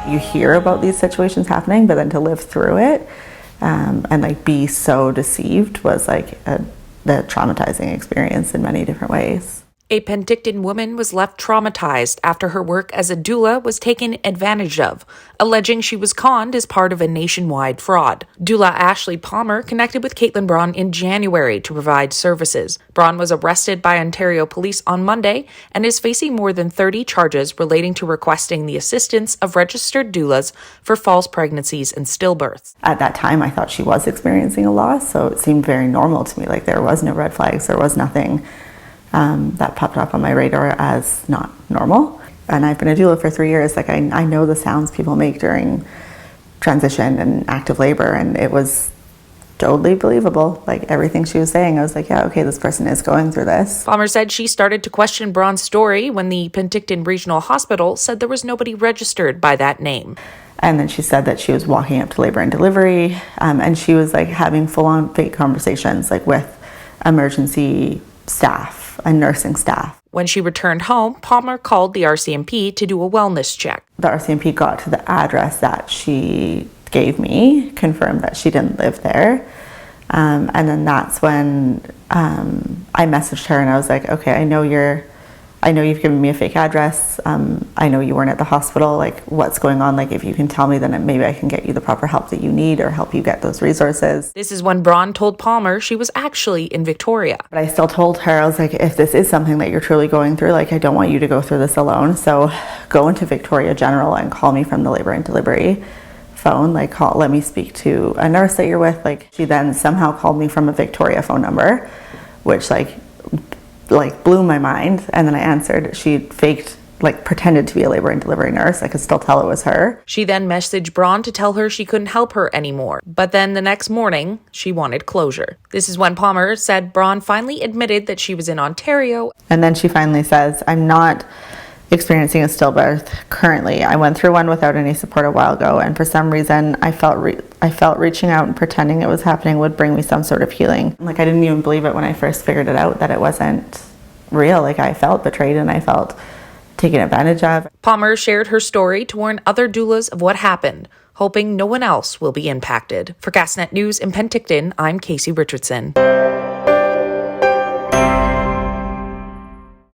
You hear about these situations happening, but then to live through it and like be so deceived was like the traumatizing experience in many different ways. A Penticton woman was left traumatized after her work as a doula was taken advantage of, alleging she was conned as part of a nationwide fraud. Doula Ashley Palmer connected with Caitlin Braun in January to provide services. Braun was arrested by Ontario police on Monday and is facing more than 30 charges relating to requesting the assistance of registered doulas for false pregnancies and stillbirths. At that time, I thought she was experiencing a loss, so it seemed very normal to me. Like there was no red flags, there was nothing that popped up on my radar as not normal. And I've been a doula for 3 years. Like I know the sounds people make during transition and active labor, and it was totally believable. Like everything she was saying, I was like, yeah, okay, this person is going through this. Palmer said she started to question Braun's story when the Penticton Regional Hospital said there was nobody registered by that name. And then she said that she was walking up to labor and delivery, and she was like having full-on fake conversations like with emergency staff and nursing staff. When she returned home, Palmer called the RCMP to do a wellness check. The RCMP got to the address that she gave me, confirmed that she didn't live there. And then that's when I messaged her and I was like, okay, I know you've given me a fake address. I know you weren't at the hospital. Like, what's going on? Like, if you can tell me, then maybe I can get you the proper help that you need or help you get those resources. This is when Braun told Palmer she was actually in Victoria. But I still told her, I was like, if this is something that you're truly going through, like, I don't want you to go through this alone. So go into Victoria General and call me from the labor and delivery phone. Like, let me speak to a nurse that you're with. Like, she then somehow called me from a Victoria phone number, which like blew my mind. And then I answered. She pretended to be a labor and delivery nurse. I could still tell it was her. She then messaged Braun to tell her she couldn't help her anymore. But then the next morning, she wanted closure. This is when Palmer said Braun finally admitted that she was in Ontario. And then she finally says, I'm not experiencing a stillbirth currently. I went through one without any support a while ago, and for some reason I felt reaching out and pretending it was happening would bring me some sort of healing. Like I didn't even believe it when I first figured it out that it wasn't real. Like I felt betrayed and I felt taken advantage of. Palmer shared her story to warn other doulas of what happened, hoping no one else will be impacted. For Gasnet News in Penticton, I'm Casey Richardson.